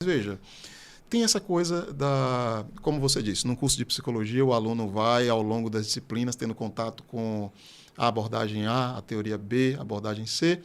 Veja, tem essa coisa da, como você disse, no curso de psicologia o aluno vai ao longo das disciplinas tendo contato com a abordagem A, a teoria B, a abordagem C,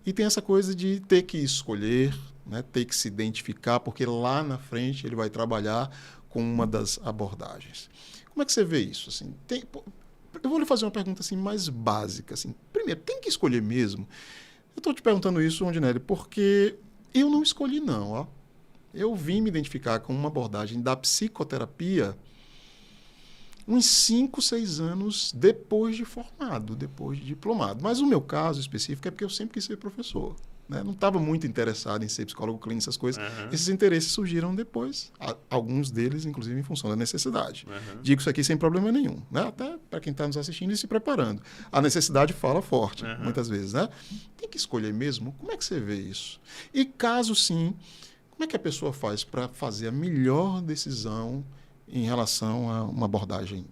e tem essa coisa de ter que escolher, né, ter que se identificar, porque lá na frente ele vai trabalhar com uma das abordagens. Como é que você vê isso? Assim, eu vou lhe fazer uma pergunta assim, mais básica. Assim. Primeiro, tem que escolher mesmo? Eu estou te perguntando isso, Rondinelli, porque eu não escolhi não, ó. Eu vim me identificar com uma abordagem da psicoterapia uns 5, 6 anos depois de formado, depois de diplomado. Mas o meu caso específico é porque eu sempre quis ser professor. Né? Não estava muito interessado em ser psicólogo clínico, essas coisas. Uhum. Esses interesses surgiram depois, alguns deles, inclusive, em função da necessidade. Uhum. Digo isso aqui sem problema nenhum, né? Até para quem está nos assistindo e se preparando. A necessidade fala forte, muitas vezes. Né? Tem que escolher mesmo? Como é que você vê isso? E caso sim, como é que a pessoa faz para fazer a melhor decisão em relação a uma abordagem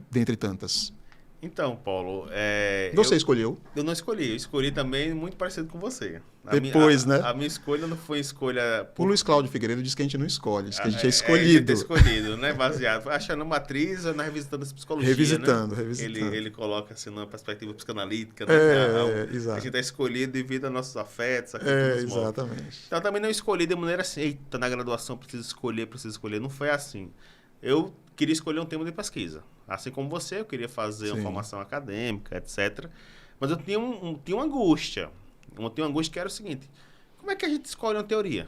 dentre tantas? Então, Paulo... Você escolheu? Eu não escolhi. Eu escolhi também muito parecido com você. Né? A minha escolha não foi escolha... O Luiz Cláudio Figueiredo diz que a gente não escolhe, diz que a gente é escolhido. É escolhido, né? Baseado. Achando matriz, na revisitando essa psicologia, revisitando. Ele coloca assim numa perspectiva psicanalítica, né? Exato. A gente é escolhido devido aos nossos afetos. Exatamente. Então, também não escolhi de maneira assim, eita, na graduação preciso escolher. Não foi assim. Eu queria escolher um tema de pesquisa. Assim como você, eu queria fazer uma formação acadêmica, etc. Mas eu tinha uma angústia. Eu tinha uma angústia que era o seguinte: como é que a gente escolhe uma teoria?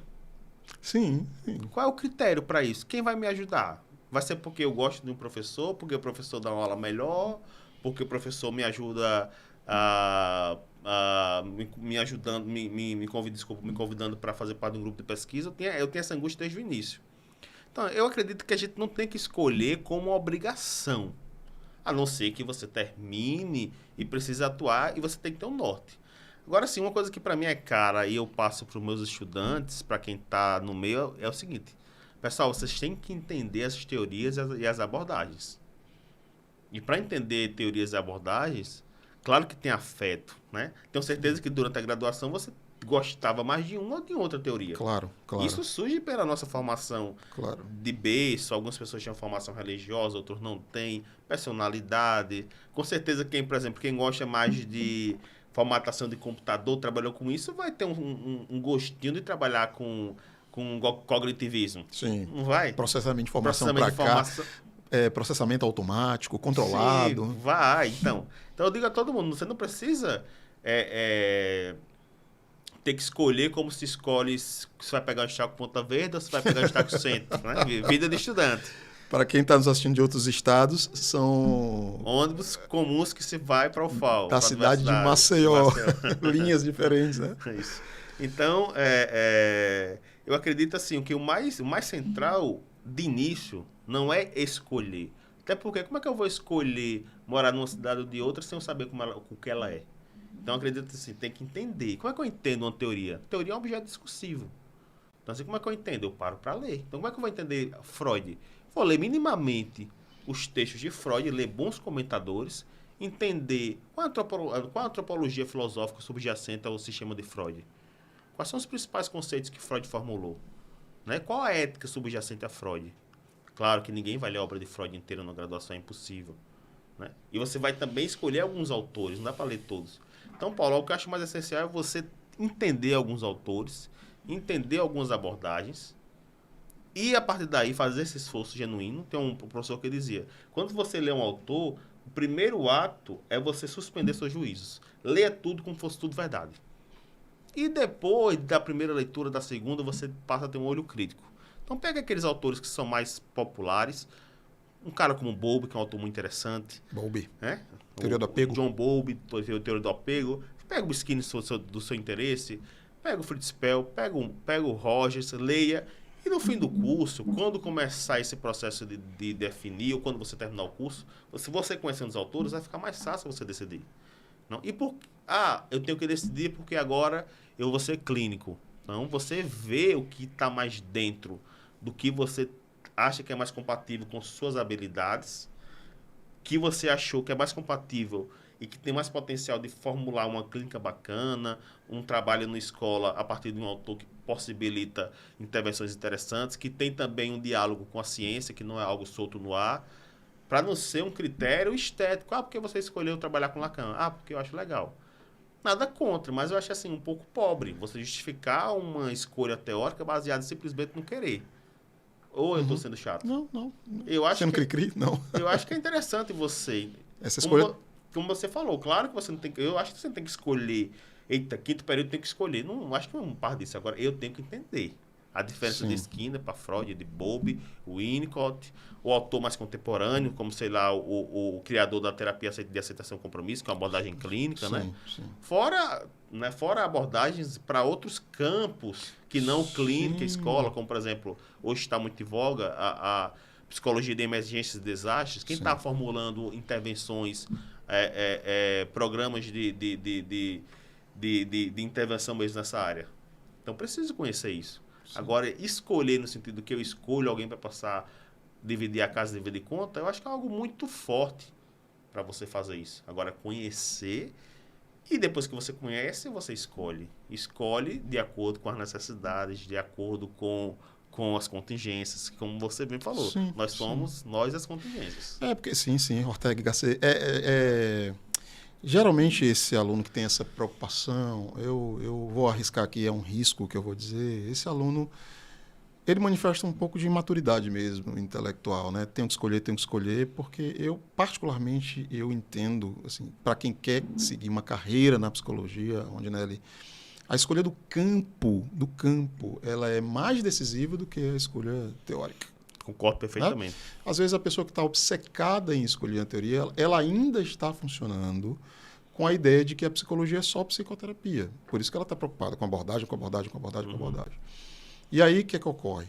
Sim. Qual é o critério para isso? Quem vai me ajudar? Vai ser porque eu gosto de um professor, porque o professor dá uma aula melhor, porque o professor me ajuda me convidando para fazer parte de um grupo de pesquisa. Eu tinha essa angústia desde o início. Então, eu acredito que a gente não tem que escolher como obrigação, a não ser que você termine e precise atuar e você tem que ter um norte. Agora, sim, uma coisa que para mim é cara e eu passo para os meus estudantes, para quem está no meio, é o seguinte: pessoal, vocês têm que entender essas teorias e as abordagens. E para entender teorias e abordagens, claro que tem afeto, né? Tenho certeza que durante a graduação você gostava mais de uma ou de outra teoria. Claro. Isso surge pela nossa formação de berço. Algumas pessoas tinham formação religiosa, outros não têm. Personalidade. Com certeza, por exemplo, quem gosta mais de formatação de computador, trabalhou com isso, vai ter um gostinho de trabalhar com cognitivismo. Sim. Não vai? Processamento de informação para cá. Processamento automático, controlado. Sim, vai. Então, eu digo a todo mundo, você não precisa... ter que escolher como se escolhe se vai pegar o estaco ponta verde ou se vai pegar o estaco centro, né? Vida de estudante. Para quem está nos assistindo de outros estados, são... ônibus comuns que se vai para o FAO. Da cidade de Maceió. Linhas diferentes, né? Isso. Então, eu acredito assim, que o mais central de início não é escolher. Até porque, como é que eu vou escolher morar numa cidade ou de outra sem eu saber o que ela é? Então, eu acredito assim, tem que entender. Como é que eu entendo uma teoria? Teoria é um objeto discursivo. Então, assim, como é que eu entendo? Eu paro para ler. Então, como é que eu vou entender Freud? Vou ler minimamente os textos de Freud, ler bons comentadores, entender qual a antropologia filosófica subjacente ao sistema de Freud. Quais são os principais conceitos que Freud formulou? Né? Qual a ética subjacente a Freud? Claro que ninguém vai ler a obra de Freud inteira na graduação, é impossível. Né? E você vai também escolher alguns autores, não dá para ler todos. Então, Paulo, o que eu acho mais essencial é você entender alguns autores, entender algumas abordagens e, a partir daí, fazer esse esforço genuíno. Tem um professor que dizia, quando você lê um autor, o primeiro ato é você suspender seus juízos. Leia tudo como se fosse tudo verdade. E depois da primeira leitura, da segunda, você passa a ter um olho crítico. Então, pega aqueles autores que são mais populares. Um cara como Bowlby, que é um autor muito interessante. Bowlby. Né? Teoria do apego. John Bowlby, teoria do apego. Pega o Skinner do seu interesse. Pega o Fritz Perls, pega o Rogers, leia. E no fim do curso, quando começar esse processo de definir, ou quando você terminar o curso, se você conhecendo os autores, vai ficar mais fácil você decidir. Não? E eu tenho que decidir porque agora eu vou ser clínico. Então, você vê o que está mais dentro do que você acha que é mais compatível com suas habilidades, que você achou que é mais compatível e que tem mais potencial de formular uma clínica bacana, um trabalho na escola a partir de um autor que possibilita intervenções interessantes, que tem também um diálogo com a ciência, que não é algo solto no ar, para não ser um critério estético. Ah, porque você escolheu trabalhar com Lacan? Ah, porque eu acho legal. Nada contra, mas eu acho assim um pouco pobre você justificar uma escolha teórica baseada simplesmente no querer. Ou eu estou sendo chato? Não. Eu acho Sendo que cri-cri? Não. eu acho que é interessante você, Essa como, escolha... como você falou, claro que você não tem que, eu acho que você não tem que escolher. Eita, quinto período tem que escolher. Não acho que não par disso. Agora eu tenho que entender a diferença de Sim. Skinner para Freud, de Bowlby, Winnicott, o autor mais contemporâneo, como sei lá, o criador da terapia de aceitação e compromisso, que é uma abordagem clínica, né? Sim. Fora abordagens para outros campos que não clínica, escola, como por exemplo, hoje está muito em voga a psicologia de emergências e desastres. Quem está formulando intervenções, programas de intervenção mesmo nessa área? Então, preciso conhecer isso. Sim. Agora, escolher no sentido que eu escolho alguém para passar, dividir a casa, dividir conta, eu acho que é algo muito forte para você fazer isso. Agora, conhecer, e depois que você conhece, você escolhe. Escolhe de acordo com as necessidades, de acordo com as contingências, como você bem falou. Sim, nós somos nós as contingências. Porque sim, Ortega y Gasset. Geralmente esse aluno que tem essa preocupação, eu vou arriscar aqui, é um risco que eu vou dizer, esse aluno, ele manifesta um pouco de imaturidade mesmo, intelectual, né? Tenho que escolher, porque eu, particularmente, eu entendo, assim, para quem quer seguir uma carreira na psicologia, onde, né, a escolha do campo, ela é mais decisiva do que a escolha teórica. Concordo perfeitamente. Né? Às vezes a pessoa que está obcecada em escolher a teoria, ela ainda está funcionando com a ideia de que a psicologia é só psicoterapia. Por isso que ela está preocupada com abordagem. E aí, o que é que ocorre?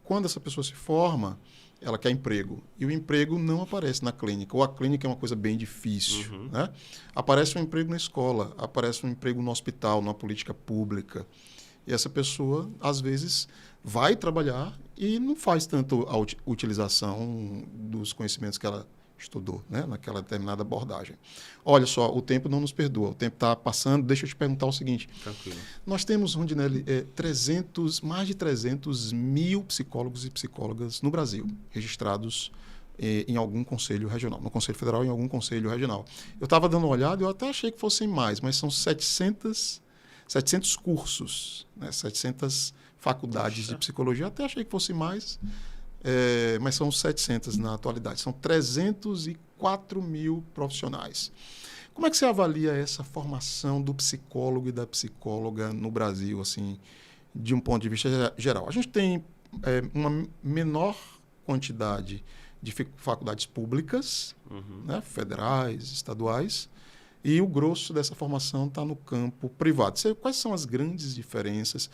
Quando essa pessoa se forma, ela quer emprego. E o emprego não aparece na clínica. Ou a clínica é uma coisa bem difícil. Né? Aparece um emprego na escola, aparece um emprego no hospital, numa política pública. E essa pessoa, às vezes, vai trabalhar e não faz tanto a utilização dos conhecimentos que ela estudou, né, naquela determinada abordagem. Olha só, o tempo não nos perdoa, o tempo está passando. Deixa eu te perguntar o seguinte. Tranquilo. Nós temos, Rondinelli, mais de 300 mil psicólogos e psicólogas no Brasil, registrados em algum conselho regional, no Conselho Federal e em algum conselho regional. Eu estava dando uma olhada e eu até achei que fossem mais, mas são 700 cursos, né, 700 faculdades de psicologia. Até achei que fosse mais, mas são 700 na atualidade. São 304 mil profissionais. Como é que você avalia essa formação do psicólogo e da psicóloga no Brasil, assim, de um ponto de vista geral? A gente tem uma menor quantidade de faculdades públicas, né, federais, estaduais, e o grosso dessa formação está no campo privado. Quais são as grandes diferenças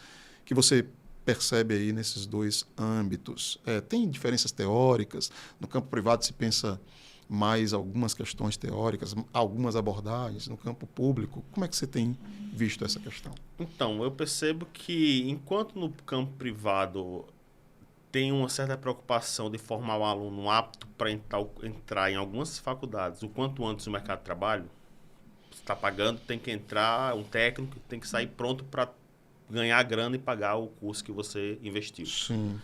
que você percebe aí nesses dois âmbitos? Tem diferenças teóricas? No campo privado se pensa mais algumas questões teóricas, algumas abordagens. No campo público, como é que você tem visto essa questão? Então, eu percebo que, enquanto no campo privado tem uma certa preocupação de formar um aluno apto para entrar em algumas faculdades o quanto antes no mercado de trabalho, você está pagando, tem que entrar, um técnico tem que sair pronto para ganhar grana e pagar o curso que você investiu. Sim.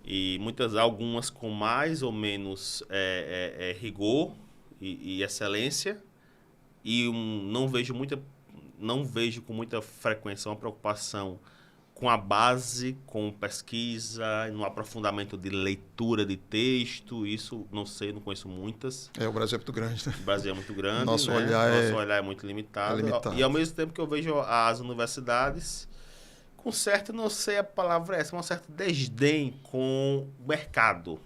E algumas com mais ou menos rigor e excelência, e não vejo com muita frequência uma preocupação com a base, com pesquisa, no aprofundamento de leitura de texto. Isso não sei, não conheço muitas. O Brasil é muito grande, né? O Brasil é muito grande, Nosso né? olhar é muito limitado. E ao mesmo tempo que eu vejo as universidades com certo, não sei a palavra essa, um certo desdém com o mercado.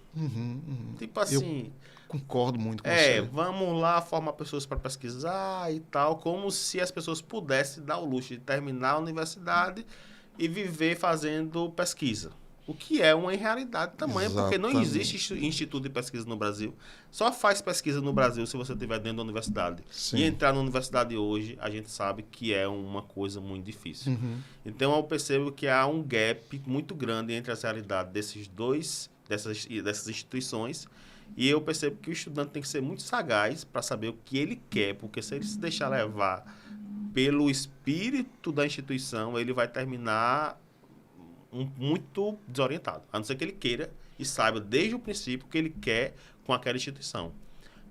Tipo assim... Eu concordo muito com você. Vamos lá formar pessoas para pesquisar e tal, como se as pessoas pudessem dar o luxo de terminar a universidade e viver fazendo pesquisa. O que é uma irrealidade tamanha, porque não existe instituto de pesquisa no Brasil. Só faz pesquisa no Brasil se você estiver dentro da universidade. Sim. E entrar na universidade hoje, a gente sabe que é uma coisa muito difícil. Então, eu percebo que há um gap muito grande entre as realidades dessas instituições. E eu percebo que o estudante tem que ser muito sagaz para saber o que ele quer, porque se ele se deixar levar pelo espírito da instituição, ele vai terminar muito desorientado. A não ser que ele queira e saiba desde o princípio o que ele quer com aquela instituição.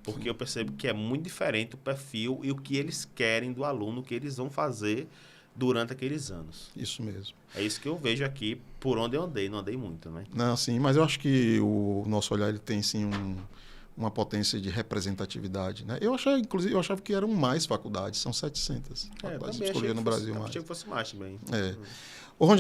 Porque eu percebo que é muito diferente o perfil e o que eles querem do aluno, o que eles vão fazer durante aqueles anos. Isso mesmo. É isso que eu vejo aqui, por onde eu andei. Não andei muito, né? Não, sim, mas eu acho que o nosso olhar ele tem, sim, uma potência de representatividade, né? Inclusive, eu achava que eram mais faculdades, são 700 faculdades também escolhidas no Brasil achei mais. que fosse mais também. É. Ô, Rondinelli,